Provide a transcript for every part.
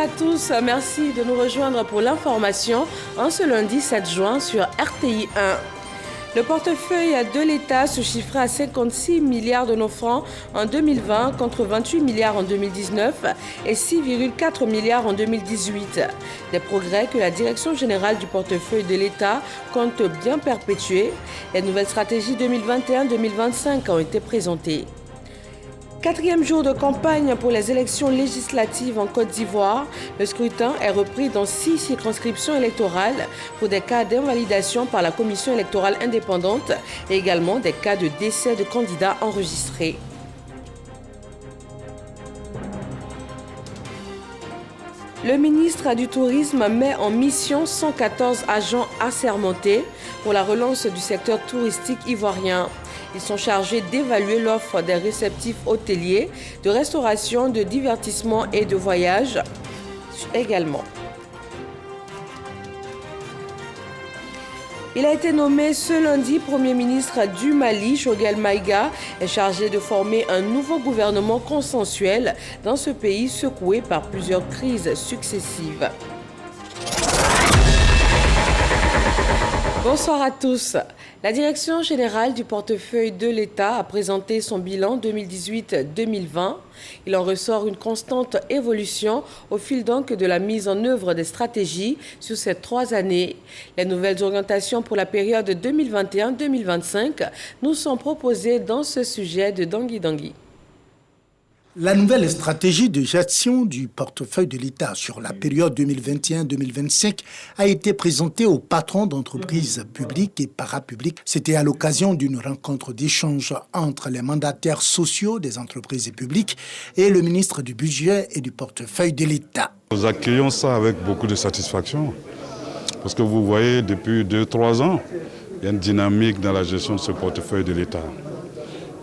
à tous, merci de nous rejoindre pour l'information en ce lundi 7 juin sur RTI 1. Le portefeuille de l'État se chiffrait à 56 milliards de nos francs en 2020 contre 28 milliards en 2019 et 6,4 milliards en 2018. Des progrès que la Direction générale du portefeuille de l'État compte bien perpétuer. Les nouvelles stratégies 2021-2025 ont été présentées. Quatrième jour de campagne pour les élections législatives en Côte d'Ivoire. Le scrutin est repris dans 6 circonscriptions électorales pour des cas d'invalidation par la Commission électorale indépendante et également des cas de décès de candidats enregistrés. Le ministre du Tourisme met en mission 114 agents assermentés pour la relance du secteur touristique ivoirien. Ils sont chargés d'évaluer l'offre des réceptifs hôteliers, de restauration, de divertissement et de voyage également. Il a été nommé ce lundi Premier ministre du Mali. Choguel Maïga est chargé de former un nouveau gouvernement consensuel dans ce pays secoué par plusieurs crises successives. Bonsoir à tous. La Direction générale du portefeuille de l'État a présenté son bilan 2018-2020. Il en ressort une constante évolution au fil donc de la mise en œuvre des stratégies sur ces 3 années. Les nouvelles orientations pour la période 2021-2025 nous sont proposées dans ce sujet de Dangui Dangui. La nouvelle stratégie de gestion du portefeuille de l'État sur la période 2021-2025 a été présentée aux patrons d'entreprises publiques et parapubliques. C'était à l'occasion d'une rencontre d'échange entre les mandataires sociaux des entreprises publiques et le ministre du Budget et du portefeuille de l'État. Nous accueillons ça avec beaucoup de satisfaction parce que vous voyez, depuis 2-3 ans, il y a une dynamique dans la gestion de ce portefeuille de l'État.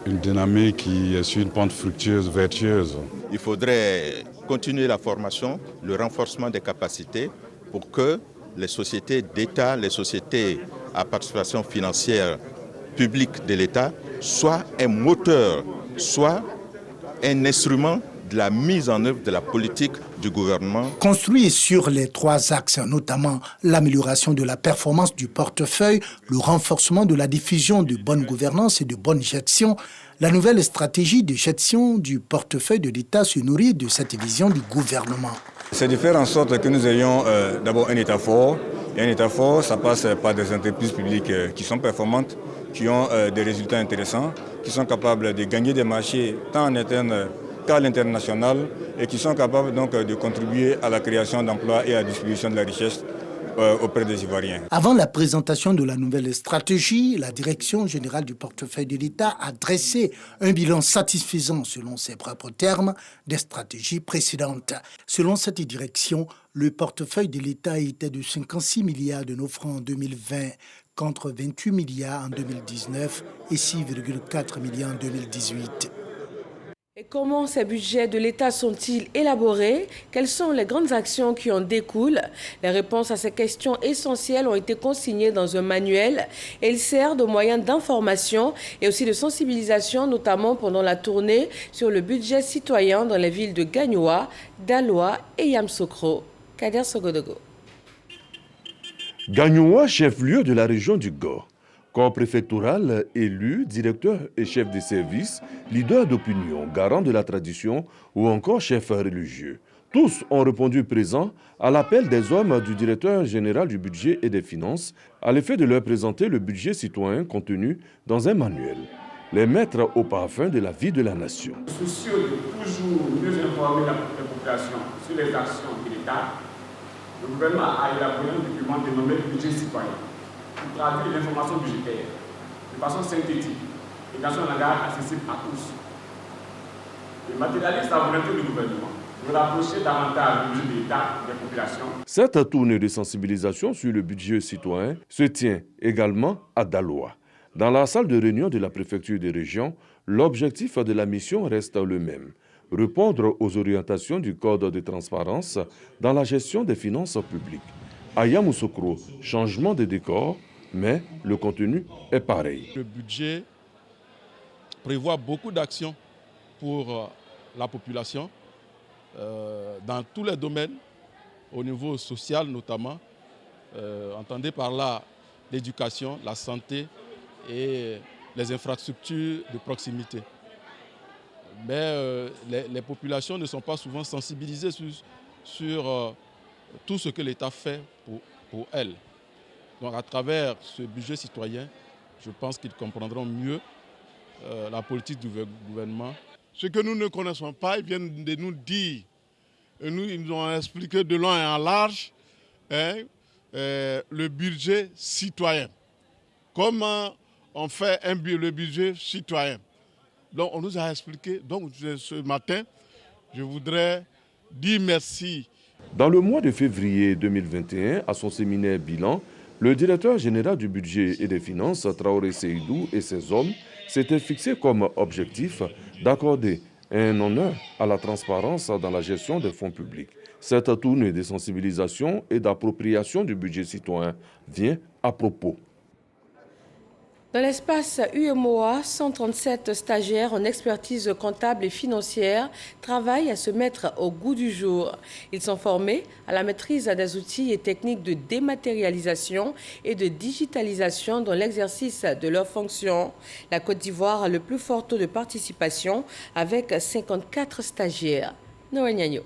Une dynamique qui est sur une pente fructueuse, vertueuse. Il faudrait continuer la formation, le renforcement des capacités pour que les sociétés d'État, les sociétés à participation financière publique de l'État soient un moteur, soient un instrument de la mise en œuvre de la politique du gouvernement. Construit sur les 3 axes, notamment l'amélioration de la performance du portefeuille, le renforcement de la diffusion de bonne gouvernance et de bonne gestion, la nouvelle stratégie de gestion du portefeuille de l'État se nourrit de cette vision du gouvernement. C'est de faire en sorte que nous ayons d'abord un État fort. Et un État fort, ça passe par des entreprises publiques qui sont performantes, qui ont des résultats intéressants, qui sont capables de gagner des marchés tant en interne qu'à l'international et qui sont capables donc de contribuer à la création d'emplois et à la distribution de la richesse auprès des Ivoiriens. Avant la présentation de la nouvelle stratégie, la Direction générale du portefeuille de l'État a dressé un bilan satisfaisant, selon ses propres termes, des stratégies précédentes. Selon cette direction, le portefeuille de l'État était de 56 milliards de nos francs en 2020 contre 28 milliards en 2019 et 6,4 milliards en 2018. Et comment ces budgets de l'État sont-ils élaborés? Quelles sont les grandes actions qui en découlent? Les réponses à ces questions essentielles ont été consignées dans un manuel et il sert de moyen d'information et aussi de sensibilisation, notamment pendant la tournée sur le budget citoyen dans les villes de Gagnoa, Daloa et Yamoussoukro. Kader Sogodogo. Gagnoa, chef-lieu de la région du Gor. Corps préfectoral, élu, directeur et chef de service, leader d'opinion, garant de la tradition ou encore chef religieux. Tous ont répondu présents à l'appel des hommes du directeur général du budget et des finances à l'effet de leur présenter le budget citoyen contenu dans un manuel. Les mettre au parfum de la vie de la nation. Soucieux de toujours mieux informer la population sur les actions de l'État, le gouvernement a élaboré un document dénommé budget citoyen, pour traduire l'information budgétaire de façon synthétique et dans un langage accessible à tous. Il matérialise la volonté du gouvernement de rapprocher davantage le budget de l'État des populations. Cette tournée de sensibilisation sur le budget citoyen se tient également à Daloa. Dans la salle de réunion de la préfecture des régions, l'objectif de la mission reste le même. Répondre aux orientations du Code de transparence dans la gestion des finances publiques. À Yamoussoukro, changement de décor, mais le contenu est pareil. Le budget prévoit beaucoup d'actions pour la population dans tous les domaines, au niveau social notamment. Entendez par là l'éducation, la santé et les infrastructures de proximité. Mais les populations ne sont pas souvent sensibilisées sur tout ce que l'État fait pour elles. Donc à travers ce budget citoyen, je pense qu'ils comprendront mieux la politique du gouvernement. Ce que nous ne connaissons pas, ils viennent de nous dire, et ils nous ont expliqué de long et en large le budget citoyen. Comment on fait le budget citoyen. Donc on nous a expliqué, donc ce matin, je voudrais dire merci. Dans le mois de février 2021, à son séminaire bilan, le directeur général du budget et des finances, Traoré Seydou, et ses hommes s'étaient fixés comme objectif d'accorder un honneur à la transparence dans la gestion des fonds publics. Cette tournée de sensibilisation et d'appropriation du budget citoyen vient à propos. Dans l'espace UMOA, 137 stagiaires en expertise comptable et financière travaillent à se mettre au goût du jour. Ils sont formés à la maîtrise des outils et techniques de dématérialisation et de digitalisation dans l'exercice de leurs fonctions. La Côte d'Ivoire a le plus fort taux de participation avec 54 stagiaires. Noël Niagno.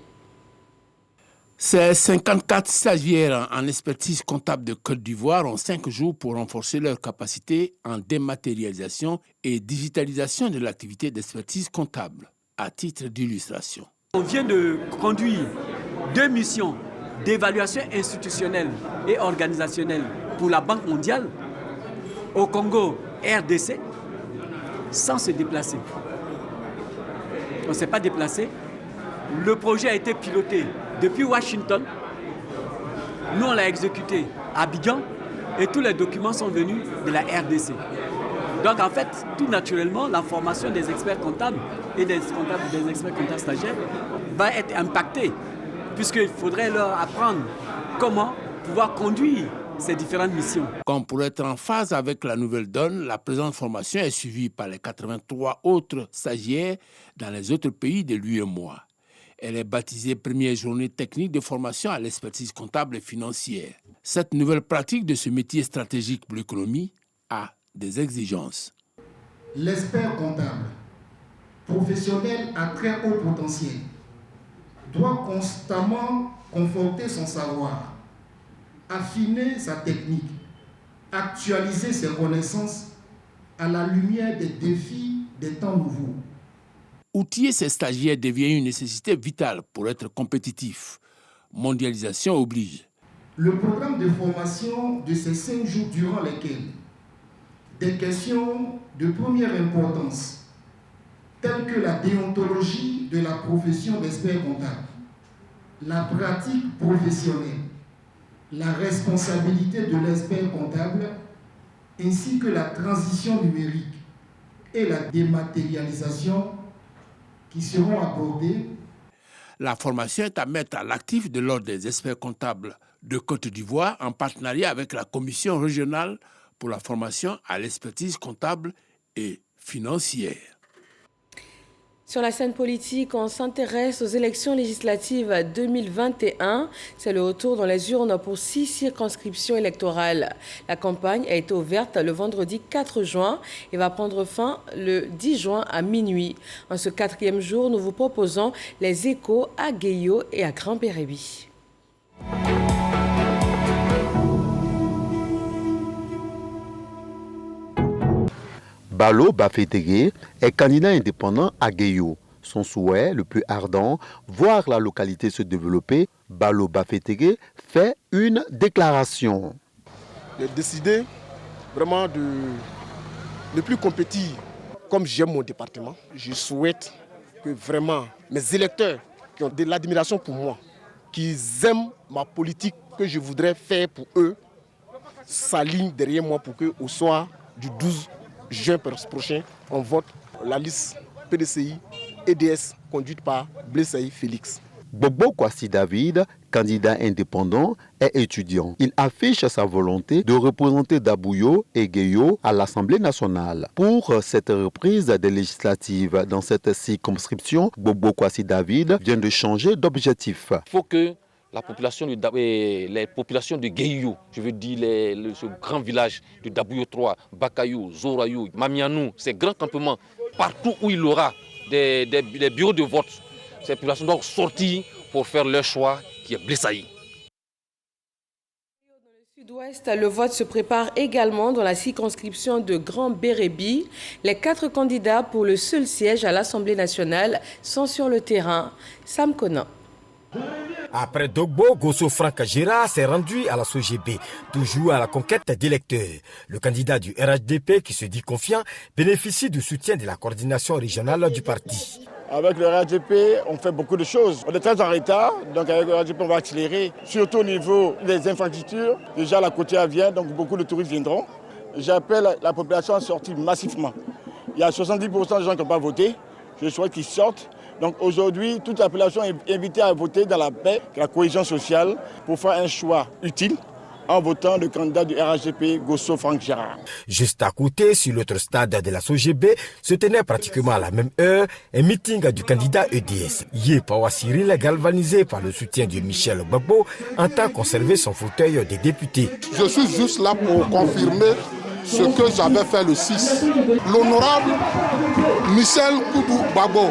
Ces 54 stagiaires en expertise comptable de Côte d'Ivoire ont 5 jours pour renforcer leurs capacités en dématérialisation et digitalisation de l'activité d'expertise comptable, à titre d'illustration. On vient de conduire 2 missions d'évaluation institutionnelle et organisationnelle pour la Banque mondiale au Congo RDC sans se déplacer. On ne s'est pas déplacé. Le projet a été piloté depuis Washington. Nous, on l'a exécuté à Abidjan et tous les documents sont venus de la RDC. Donc, en fait, tout naturellement, la formation des experts comptables et des experts comptables stagiaires va être impactée puisqu'il faudrait leur apprendre comment pouvoir conduire ces différentes missions. Comme pour être en phase avec la nouvelle donne, la présente formation est suivie par les 83 autres stagiaires dans les autres pays de l'UEMOA. Elle est baptisée première journée technique de formation à l'expertise comptable et financière. Cette nouvelle pratique de ce métier stratégique pour l'économie a des exigences. L'expert comptable, professionnel à très haut potentiel, doit constamment conforter son savoir, affiner sa technique, actualiser ses connaissances à la lumière des défis des temps nouveaux. Outiller ces stagiaires devient une nécessité vitale pour être compétitif. Mondialisation oblige. Le programme de formation de ces 5 jours durant lesquels des questions de première importance, telles que la déontologie de la profession d'expert comptable, la pratique professionnelle, la responsabilité de l'expert comptable, ainsi que la transition numérique et la dématérialisation qui seront abordées. La formation est à mettre à l'actif de l'Ordre des experts comptables de Côte d'Ivoire en partenariat avec la Commission régionale pour la formation à l'expertise comptable et financière. Sur la scène politique, on s'intéresse aux élections législatives 2021. C'est le retour dans les urnes pour 6 circonscriptions électorales. La campagne a été ouverte le vendredi 4 juin et va prendre fin le 10 juin à minuit. En ce 4e jour, nous vous proposons les échos à Guéyo et à Grand-Pérébi. Balo Bafetegé est candidat indépendant à Guéyo. Son souhait le plus ardent, voir la localité se développer, Balo Bafetegé fait une déclaration. J'ai décidé vraiment de ne plus compétir comme j'aime mon département. Je souhaite que vraiment mes électeurs qui ont de l'admiration pour moi, qui aiment ma politique que je voudrais faire pour eux, s'alignent derrière moi pour qu'au soir du 12 juin prochain, on vote la liste PDCI EDS conduite par Blessaï Félix. Bobo Kwasi David, candidat indépendant, est étudiant. Il affiche sa volonté de représenter Dabouyo et Guéyo à l'Assemblée nationale. Pour cette reprise des législatives dans cette circonscription, Bobo Kwasi David vient de changer d'objectif. Il faut que les populations de Guéyou, je veux dire ce grand village de Dabouyo 3, Bakayou, Zorayou, Mamianou, ces grands campements, partout où il y aura des bureaux de vote, ces populations doivent sortir pour faire leur choix qui est Blessaï. Sud-Ouest, le vote se prépare également dans la circonscription de Grand Bérébi. Les 4 candidats pour le seul siège à l'Assemblée nationale sont sur le terrain. Sam Conan. Après Dogbo, Gosso Franck Gérard s'est rendu à la SOGB, toujours à la conquête d'électeurs. Le candidat du RHDP, qui se dit confiant, bénéficie du soutien de la coordination régionale du parti. Avec le RHDP, on fait beaucoup de choses. On est très en retard, donc avec le RHDP, on va accélérer, surtout au niveau des infrastructures. Déjà, la côtière vient, donc beaucoup de touristes viendront. J'appelle la population à sortir massivement. Il y a 70% de gens qui n'ont pas voté. Je souhaite qu'ils sortent. Donc aujourd'hui, toute la population est invitée à voter dans la paix, la cohésion sociale, pour faire un choix utile en votant le candidat du RHDP, Gosso Franck Gérard. Juste à côté, sur l'autre stade de la SOGB, se tenait pratiquement à la même heure un meeting du candidat EDS. Yepawa Cyril, galvanisé par le soutien de Michel Gbagbo, entend conserver son fauteuil des députés. Je suis juste là pour confirmer ce que j'avais fait le 6. L'honorable Michel Gbagbo,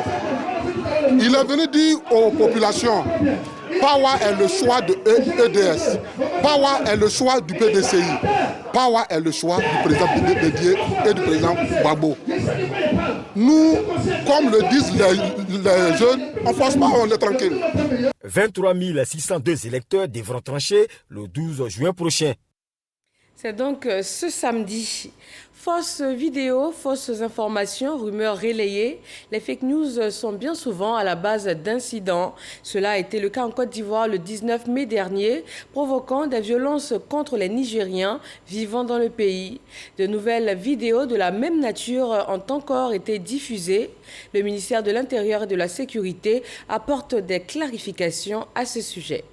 il est venu dire aux populations, Pawa est le choix de EDS, Pawa est le choix du PDCI, Pawa est le choix du président Didier et du président Gbagbo. Nous, comme le disent les jeunes, on ne force pas, on est tranquille. 23 602 électeurs devront trancher le 12 juin prochain. C'est donc ce samedi. Fausses vidéos, fausses informations, rumeurs relayées, les fake news sont bien souvent à la base d'incidents. Cela a été le cas en Côte d'Ivoire le 19 mai dernier, provoquant des violences contre les Nigériens vivant dans le pays. De nouvelles vidéos de la même nature ont encore été diffusées. Le ministère de l'Intérieur et de la Sécurité apporte des clarifications à ce sujet.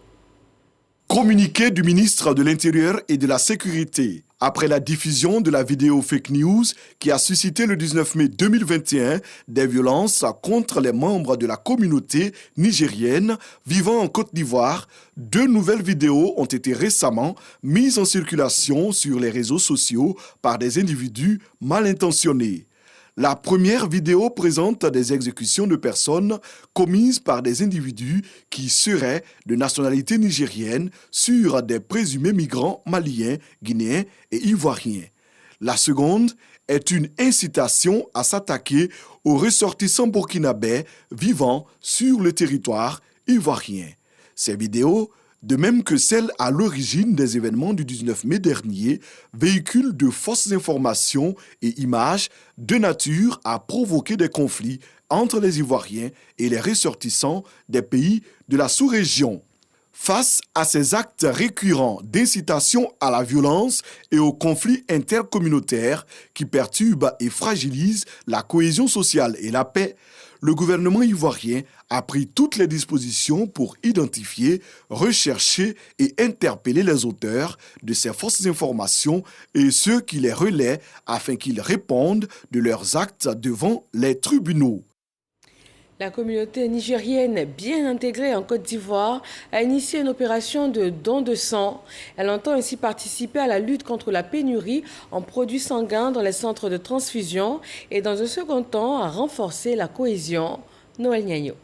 Communiqué du ministre de l'Intérieur et de la Sécurité. Après la diffusion de la vidéo fake news qui a suscité le 19 mai 2021 des violences contre les membres de la communauté nigérienne vivant en Côte d'Ivoire, 2 nouvelles vidéos ont été récemment mises en circulation sur les réseaux sociaux par des individus mal intentionnés. La première vidéo présente des exécutions de personnes commises par des individus qui seraient de nationalité nigérienne sur des présumés migrants maliens, guinéens et ivoiriens. La seconde est une incitation à s'attaquer aux ressortissants burkinabés vivant sur le territoire ivoirien. Ces vidéos, de même que celles à l'origine des événements du 19 mai dernier, véhiculent de fausses informations et images de nature à provoquer des conflits entre les Ivoiriens et les ressortissants des pays de la sous-région. Face à ces actes récurrents d'incitation à la violence et aux conflits intercommunautaires qui perturbent et fragilisent la cohésion sociale et la paix, le gouvernement ivoirien a pris toutes les dispositions pour identifier, rechercher et interpeller les auteurs de ces fausses informations et ceux qui les relaient afin qu'ils répondent de leurs actes devant les tribunaux. La communauté nigérienne, bien intégrée en Côte d'Ivoire, a initié une opération de don de sang. Elle entend ainsi participer à la lutte contre la pénurie en produits sanguins dans les centres de transfusion et dans un second temps à renforcer la cohésion. Noël Niayo.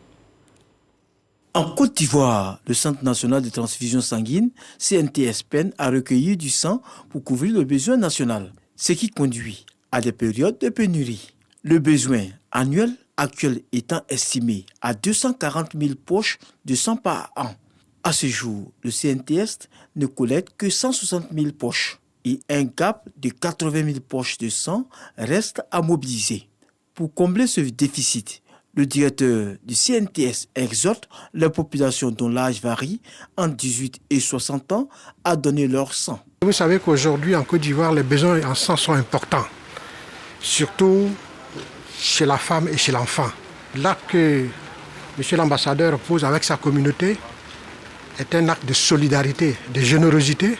En Côte d'Ivoire, le Centre national de transfusion sanguine, CNTS-PEN, a recueilli du sang pour couvrir le besoin national, ce qui conduit à des périodes de pénurie. Le besoin annuel actuel étant estimé à 240 000 poches de sang par an. À ce jour, le CNTS ne collecte que 160 000 poches et un gap de 80 000 poches de sang reste à mobiliser. Pour combler ce déficit, le directeur du CNTS exhorte les populations dont l'âge varie entre 18 et 60 ans à donner leur sang. Vous savez qu'aujourd'hui en Côte d'Ivoire, les besoins en sang sont importants, surtout chez la femme et chez l'enfant. L'acte que M. l'ambassadeur pose avec sa communauté est un acte de solidarité, de générosité,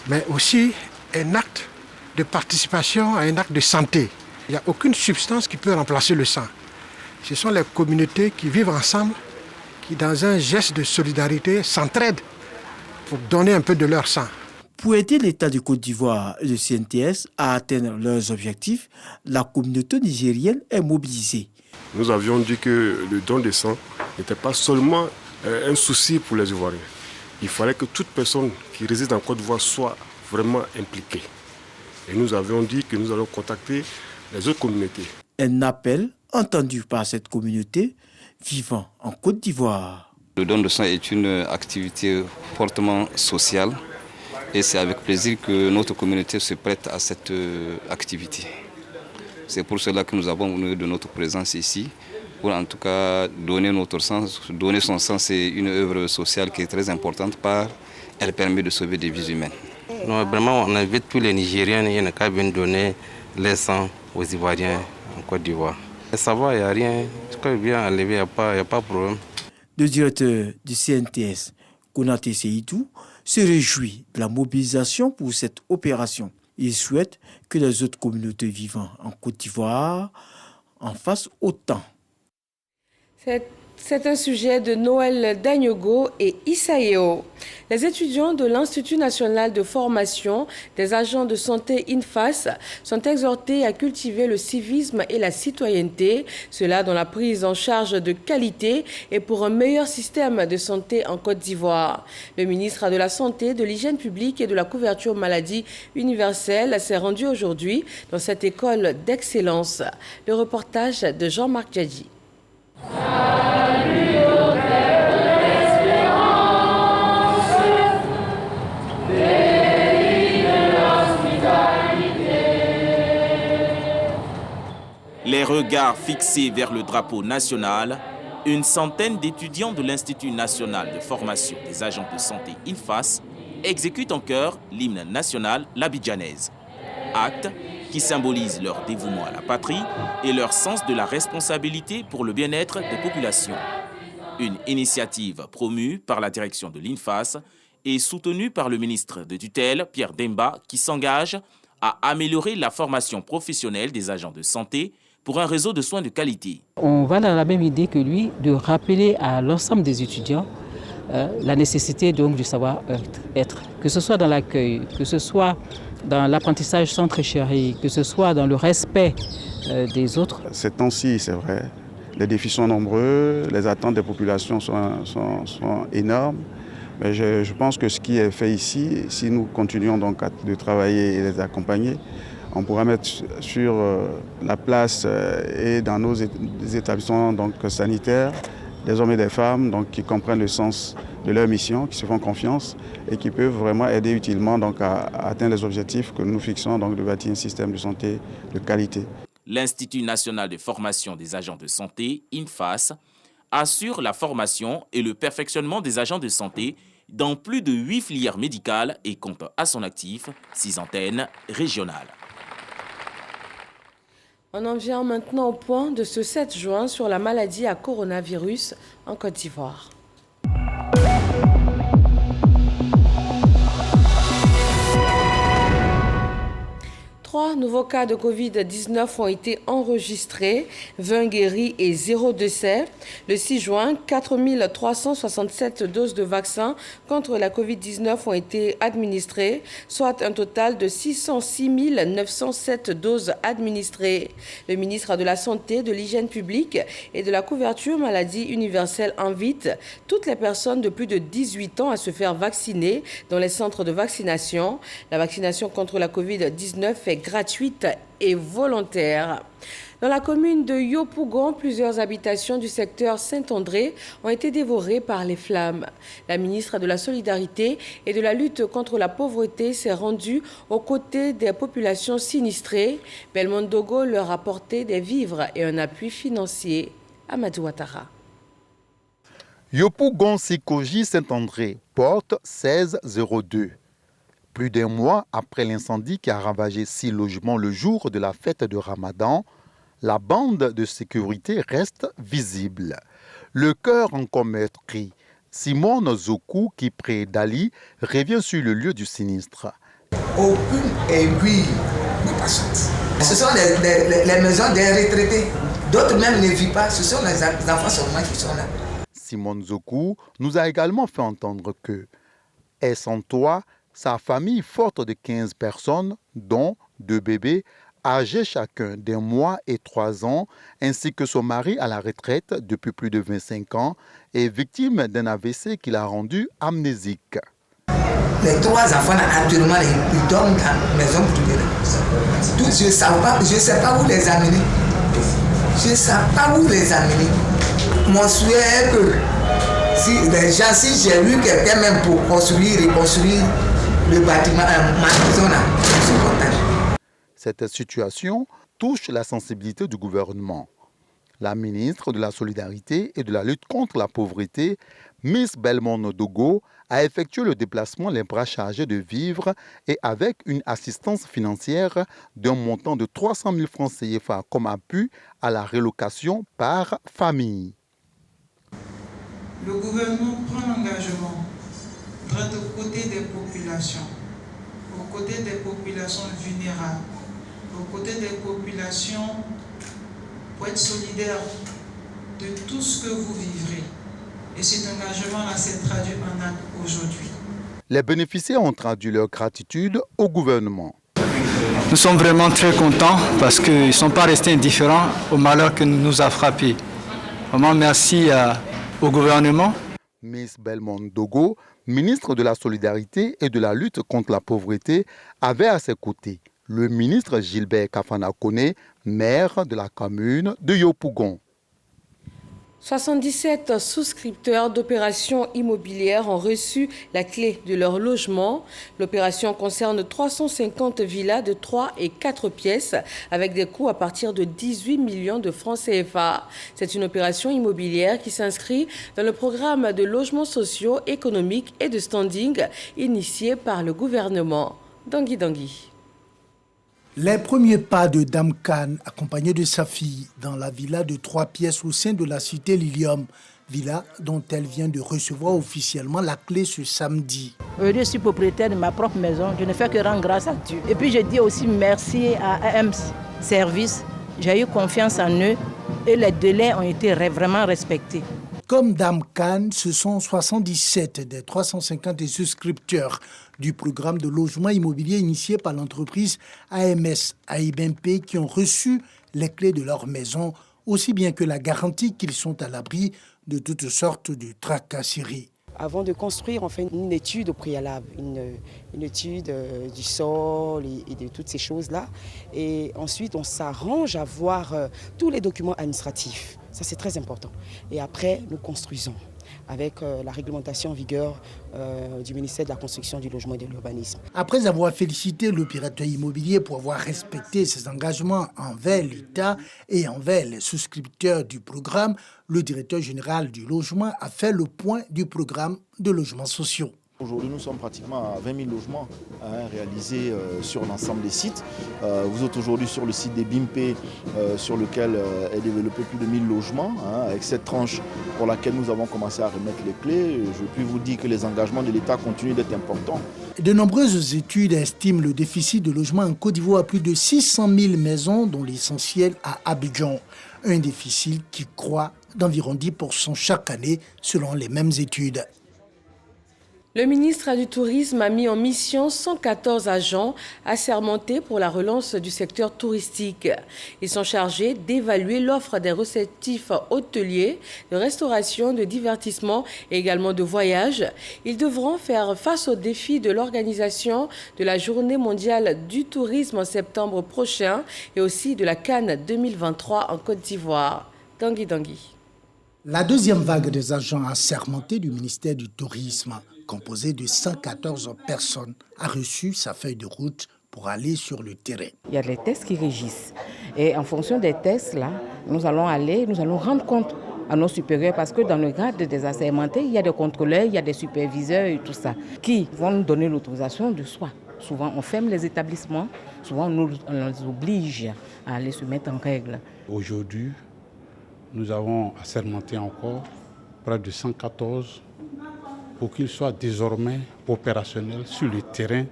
mais aussi un acte de participation à un acte de santé. Il n'y a aucune substance qui peut remplacer le sang. Ce sont les communautés qui vivent ensemble qui, dans un geste de solidarité, s'entraident pour donner un peu de leur sang. Pour aider l'État de Côte d'Ivoire et le CNTS à atteindre leurs objectifs, la communauté nigérienne est mobilisée. Nous avions dit que le don de sang n'était pas seulement un souci pour les Ivoiriens. Il fallait que toute personne qui réside en Côte d'Ivoire soit vraiment impliquée. Et nous avions dit que nous allons contacter les autres communautés. Un appel entendu par cette communauté vivant en Côte d'Ivoire. Le don de sang est une activité fortement sociale et c'est avec plaisir que notre communauté se prête à cette activité. C'est pour cela que nous avons honoré de notre présence ici, pour en tout cas donner notre sang. Donner son sang, c'est une œuvre sociale qui est très importante car elle permet de sauver des vies humaines. Non, vraiment, on invite tous les Nigériens et qu'à venir donner les sangs aux Ivoiriens en Côte d'Ivoire. Ça va, il n'y a rien. Quand il vient enlever, il n'y a pas de problème. Le directeur du CNTS, Konaté Seydou, se réjouit de la mobilisation pour cette opération. Il souhaite que les autres communautés vivant en Côte d'Ivoire en fassent autant. C'est un sujet de Noël Dagnogo et Isaéo. Les étudiants de l'Institut national de formation des agents de santé INFAS sont exhortés à cultiver le civisme et la citoyenneté, cela dans la prise en charge de qualité et pour un meilleur système de santé en Côte d'Ivoire. Le ministre de la Santé, de l'Hygiène publique et de la couverture maladie universelle s'est rendu aujourd'hui dans cette école d'excellence. Le reportage de Jean-Marc Djadji. Les regards fixés vers le drapeau national, une centaine d'étudiants de l'Institut national de formation des agents de santé INFAS exécutent en chœur l'hymne national l'abidjanaise. Acte qui symbolise leur dévouement à la patrie et leur sens de la responsabilité pour le bien-être des populations. Une initiative promue par la direction de l'INFAS et soutenue par le ministre de tutelle, Pierre Demba, qui s'engage à améliorer la formation professionnelle des agents de santé pour un réseau de soins de qualité. On va dans la même idée que lui de rappeler à l'ensemble des étudiants la nécessité donc du savoir-être, que ce soit dans l'accueil, que ce soit dans l'apprentissage sans tricherie, que ce soit dans le respect des autres. Ces temps-ci, c'est vrai, les défis sont nombreux, les attentes des populations sont énormes. Mais je pense que ce qui est fait ici, si nous continuons donc de travailler et les accompagner, on pourra mettre sur la place et dans nos établissements donc, sanitaires des hommes et des femmes donc, qui comprennent le sens de leur mission, qui se font confiance et qui peuvent vraiment aider utilement donc, à atteindre les objectifs que nous fixons, donc de bâtir un système de santé de qualité. L'Institut national de formation des agents de santé, INFAS, assure la formation et le perfectionnement des agents de santé dans plus de 8 filières médicales et compte à son actif 6 antennes régionales. On en vient maintenant au point de ce 7 juin sur la maladie à coronavirus en Côte d'Ivoire. Trois nouveaux cas de Covid-19 ont été enregistrés, 20 guéris et 0 décès. Le 6 juin, 4 367 doses de vaccins contre la Covid-19 ont été administrées, soit un total de 606 907 doses administrées. Le ministre de la Santé, de l'Hygiène publique et de la couverture maladie universelle invite toutes les personnes de plus de 18 ans à se faire vacciner dans les centres de vaccination. La vaccination contre la Covid-19 est gratuite et volontaire. Dans la commune de Yopougon, plusieurs habitations du secteur Saint-André ont été dévorées par les flammes. La ministre de la Solidarité et de la lutte contre la pauvreté s'est rendue aux côtés des populations sinistrées. Belmondogo leur a apporté des vivres et un appui financier. Amadou Ouattara. Yopougon Sikoji Saint-André, porte 1602. Plus d'un mois après l'incendie qui a ravagé 6 logements le jour de la fête de Ramadan, la bande de sécurité reste visible. Le cœur encore meurtri, Simone Zoku, qui près d'Ali, revient sur le lieu du sinistre. Aucune aiguille n'est passante. Ce sont les maisons des retraités. D'autres même ne vivent pas, ce sont les enfants seulement qui sont là. Simone Zoku, nous a également fait entendre que, et sans toit, sa famille forte de 15 personnes, dont 2 bébés, âgés chacun d'1 mois et 3 ans, ainsi que son mari à la retraite depuis plus de 25 ans, est victime d'un AVC qui l'a rendu amnésique. Les 3 enfants, actuellement, ils dorment dans la maison privée. Je ne sais pas où les amener. Je ne sais pas où les amener. Mon souhait est que si j'ai eu quelqu'un même pour reconstruire le bâtiment, ma maison là, je suis content. Cette situation touche la sensibilité du gouvernement. La ministre de la Solidarité et de la lutte contre la pauvreté, Miss Belmondo Dogo, a effectué le déplacement les bras chargés de vivres et avec une assistance financière d'un montant de 300 000 francs CFA comme appui à la relocation par famille. Le gouvernement prend l'engagement d'être aux côtés des populations vulnérables, aux côtés des populations pour être solidaire de tout ce que vous vivrez. Et cet engagement-là s'est traduit en acte aujourd'hui. Les bénéficiaires ont traduit leur gratitude au gouvernement. Nous sommes vraiment très contents parce qu'ils ne sont pas restés indifférents au malheur que nous a frappé. Vraiment merci au gouvernement. Miss Belmondo Dogo, ministre de la Solidarité et de la lutte contre la pauvreté, avait à ses côtés le ministre Gilbert Kafana Koné, maire de la commune de Yopougon. 77 souscripteurs d'opérations immobilières ont reçu la clé de leur logement. L'opération concerne 350 villas de 3 et 4 pièces avec des coûts à partir de 18 millions de francs CFA. C'est une opération immobilière qui s'inscrit dans le programme de logements sociaux, économiques et de standing initié par le gouvernement. Dangui Dangui. Les premiers pas de Dame Khan, accompagnée de sa fille, dans la villa de 3 pièces au sein de la cité Lilium, villa dont elle vient de recevoir officiellement la clé ce samedi. Je suis propriétaire de ma propre maison, je ne fais que rendre grâce à Dieu. Et puis je dis aussi merci à AM Service, j'ai eu confiance en eux et les délais ont été vraiment respectés. Comme Dame Khan, ce sont 77 des 350 souscripteurs du programme de logement immobilier initié par l'entreprise AMS AIBMP qui ont reçu les clés de leur maison, aussi bien que la garantie qu'ils sont à l'abri de toutes sortes de tracasseries. Avant de construire, on fait une étude au préalable, une étude du sol et de toutes ces choses-là. Et ensuite, on s'arrange à voir tous les documents administratifs. Ça, c'est très important. Et après, nous construisons avec la réglementation en vigueur du ministère de la Construction, du Logement et de l'Urbanisme. Après avoir félicité l'opérateur immobilier pour avoir respecté ses engagements envers l'État et envers les souscripteurs du programme, le directeur général du logement a fait le point du programme de logements sociaux. Aujourd'hui, nous sommes pratiquement à 20 000 logements réalisés sur l'ensemble des sites. Vous êtes aujourd'hui sur le site des BIMP, sur lequel est développé plus de 1000 logements, avec cette tranche pour laquelle nous avons commencé à remettre les clés. Je puis vous dire que les engagements de l'État continuent d'être importants. De nombreuses études estiment le déficit de logement en Côte d'Ivoire à plus de 600 000 maisons, dont l'essentiel à Abidjan. Un déficit qui croît d'environ 10% chaque année, selon les mêmes études. Le ministre du Tourisme a mis en mission 114 agents assermentés pour la relance du secteur touristique. Ils sont chargés d'évaluer l'offre des réceptifs hôteliers, de restauration, de divertissement et également de voyage. Ils devront faire face aux défis de l'organisation de la Journée mondiale du tourisme en septembre prochain et aussi de la Cannes 2023 en Côte d'Ivoire. Dangui Dangui. La deuxième vague des agents assermentés du ministère du Tourisme, composée de 114 personnes, a reçu sa feuille de route pour aller sur le terrain. Il y a les tests qui régissent. Et en fonction des tests, là, nous allons rendre compte à nos supérieurs parce que dans le cadre des assermentés, il y a des contrôleurs, il y a des superviseurs et tout ça qui vont nous donner l'autorisation de soi. Souvent, on ferme les établissements, souvent on les oblige à aller se mettre en règle. Aujourd'hui, nous avons assermenté encore près de 114 pour qu'ils soient désormais opérationnels sur le terrain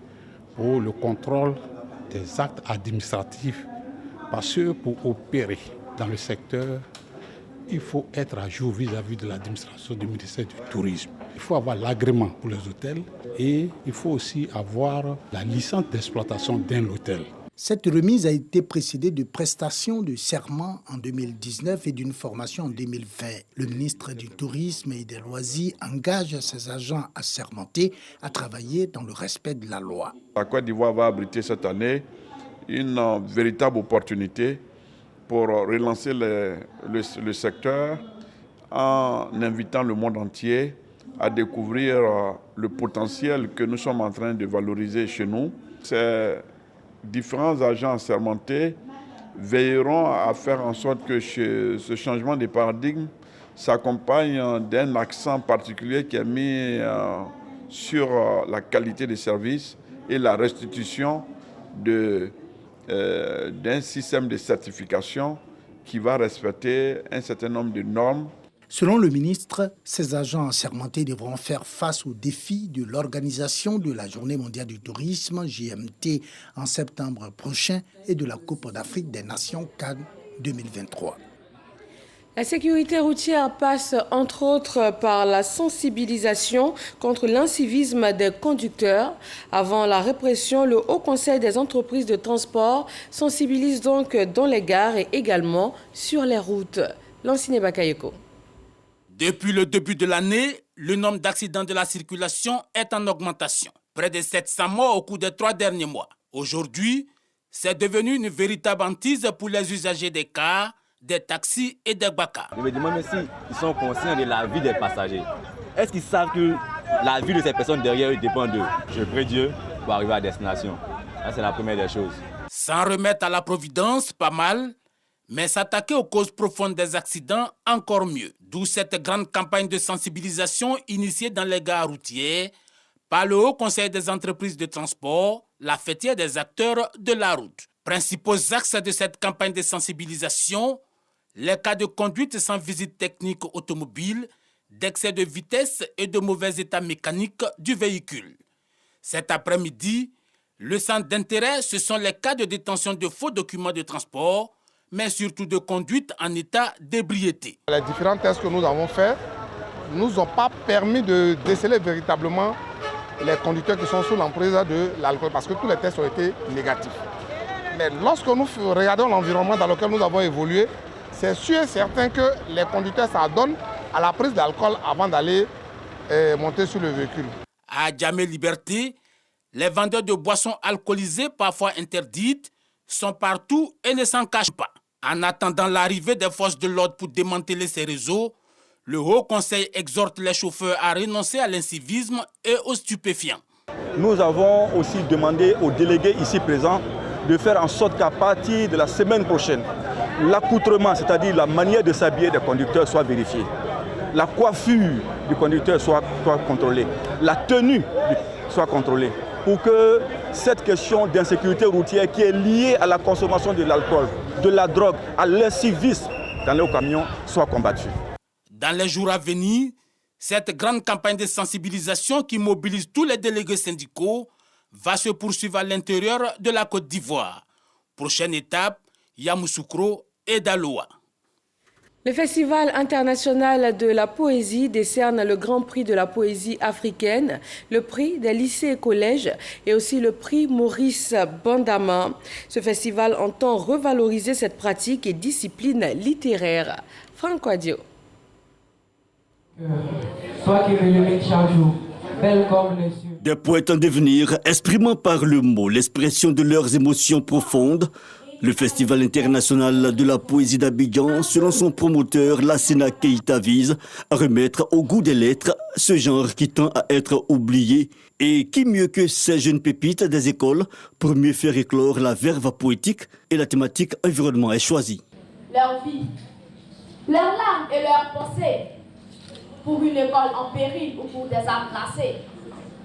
pour le contrôle des actes administratifs. Parce que pour opérer dans le secteur, il faut être à jour vis-à-vis de l'administration du ministère du Tourisme. Il faut avoir l'agrément pour les hôtels et il faut aussi avoir la licence d'exploitation d'un hôtel. Cette remise a été précédée de prestations de serment en 2019 et d'une formation en 2020. Le ministre du Tourisme et des Loisirs engage ses agents assermentés à travailler dans le respect de la loi. La Côte d'Ivoire va abriter cette année une véritable opportunité pour relancer le secteur en invitant le monde entier à découvrir le potentiel que nous sommes en train de valoriser chez nous. Ces différents agents assermentés veilleront à faire en sorte que ce changement de paradigme s'accompagne d'un accent particulier qui est mis sur la qualité des services et la restitution d'un système de certification qui va respecter un certain nombre de normes. Selon le ministre, ces agents assermentés devront faire face aux défis de l'organisation de la Journée mondiale du tourisme, JMT, en septembre prochain et de la Coupe d'Afrique des Nations CAN 2023. La sécurité routière passe entre autres par la sensibilisation contre l'incivisme des conducteurs. Avant la répression, le Haut Conseil des entreprises de transport sensibilise donc dans les gares et également sur les routes. Lanciné Bakayoko. Depuis le début de l'année, le nombre d'accidents de la circulation est en augmentation. Près de 700 morts au cours des 3 derniers mois. Aujourd'hui, c'est devenu une véritable hantise pour les usagers des cars, des taxis et des baka. Je me demande s'ils sont conscients de la vie des passagers. Est-ce qu'ils savent que la vie de ces personnes derrière eux dépend d'eux? Je prie Dieu pour arriver à destination. Ça, c'est la première des choses. S'en remettre à la providence, pas mal. Mais s'attaquer aux causes profondes des accidents, encore mieux. D'où cette grande campagne de sensibilisation initiée dans les gares routières par le Haut Conseil des entreprises de transport, la fêtière des acteurs de la route. Principaux axes de cette campagne de sensibilisation, les cas de conduite sans visite technique automobile, d'excès de vitesse et de mauvais état mécanique du véhicule. Cet après-midi, le centre d'intérêt, ce sont les cas de détention de faux documents de transport, mais surtout de conduite en état d'ébriété. Les différents tests que nous avons faits ne nous ont pas permis de déceler véritablement les conducteurs qui sont sous l'emprise de l'alcool, parce que tous les tests ont été négatifs. Mais lorsque nous regardons l'environnement dans lequel nous avons évolué, c'est sûr et certain que les conducteurs s'adonnent à la prise d'alcool avant d'aller monter sur le véhicule. À Djamé Liberté, les vendeurs de boissons alcoolisées, parfois interdites, sont partout et ne s'en cachent pas. En attendant l'arrivée des forces de l'ordre pour démanteler ces réseaux, le Haut Conseil exhorte les chauffeurs à renoncer à l'incivisme et aux stupéfiants. Nous avons aussi demandé aux délégués ici présents de faire en sorte qu'à partir de la semaine prochaine, l'accoutrement, c'est-à-dire la manière de s'habiller des conducteurs, soit vérifiée. La coiffure du conducteur soit contrôlée. La tenue soit contrôlée. Pour que cette question d'insécurité routière qui est liée à la consommation de l'alcool, de la drogue, à l'incivisme dans les camions soit combattue. Dans les jours à venir, cette grande campagne de sensibilisation qui mobilise tous les délégués syndicaux va se poursuivre à l'intérieur de la Côte d'Ivoire. Prochaine étape, Yamoussoukro et Daloa. Le Festival international de la poésie décerne le Grand Prix de la poésie africaine, le prix des lycées et collèges et aussi le prix Maurice Bandama. Ce festival entend revaloriser cette pratique et discipline littéraire. Franco Adio. Des poètes en devenir, exprimant par le mot l'expression de leurs émotions profondes, le Festival international de la poésie d'Abidjan, selon son promoteur Lassina Keita, vise à remettre au goût des lettres ce genre qui tend à être oublié. Et qui mieux que ces jeunes pépites des écoles pour mieux faire éclore la verve poétique et la thématique environnement est choisie. Leur vie, leurs larmes et leurs pensées pour une école en péril ou pour des arts glacés.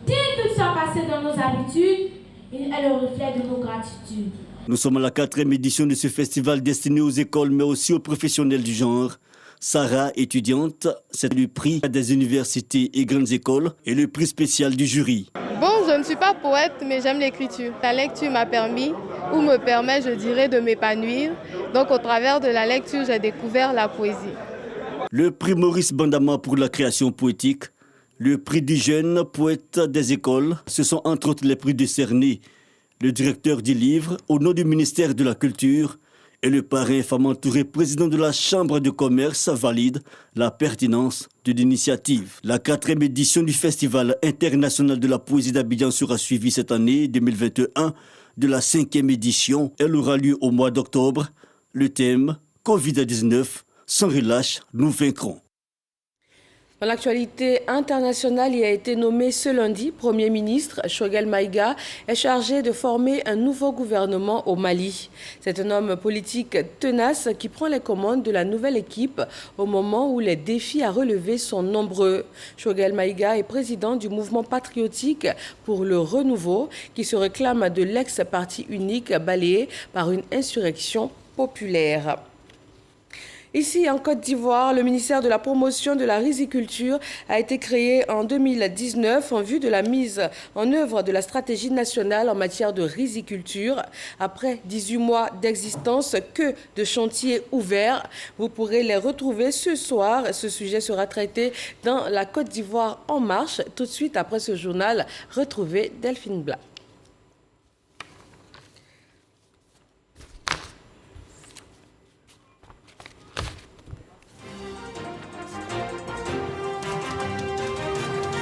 Dès tout ça passé dans nos habitudes, il est le reflet de nos gratitudes. Nous sommes à la 4e édition de ce festival destiné aux écoles mais aussi aux professionnels du genre. Sarah, étudiante, c'est le prix des universités et grandes écoles et le prix spécial du jury. Bon, je ne suis pas poète, mais j'aime l'écriture. La lecture m'a permis, ou me permet, je dirais, de m'épanouir. Donc au travers de la lecture, j'ai découvert la poésie. Le prix Maurice Bandama pour la création poétique, le prix du jeune poète des écoles, ce sont entre autres les prix décernés. Le directeur du livre, au nom du ministère de la Culture, et le parrain Fama Touré, président de la Chambre de commerce, valide la pertinence de l'initiative. La 4e édition du Festival international de la poésie d'Abidjan sera suivie cette année 2021 de la 5e édition. Elle aura lieu au mois d'octobre. Le thème Covid-19, sans relâche, nous vaincrons. Dans l'actualité internationale, il a été nommé ce lundi Premier ministre. Choguel Maïga est chargé de former un nouveau gouvernement au Mali. C'est un homme politique tenace qui prend les commandes de la nouvelle équipe au moment où les défis à relever sont nombreux. Choguel Maïga est président du mouvement patriotique pour le renouveau qui se réclame de l'ex-parti unique balayé par une insurrection populaire. Ici, en Côte d'Ivoire, le ministère de la Promotion de la Riziculture a été créé en 2019 en vue de la mise en œuvre de la stratégie nationale en matière de riziculture. Après 18 mois d'existence, que de chantiers ouverts. Vous pourrez les retrouver ce soir. Ce sujet sera traité dans la Côte d'Ivoire en marche. Tout de suite après ce journal, retrouvez Delphine Blas.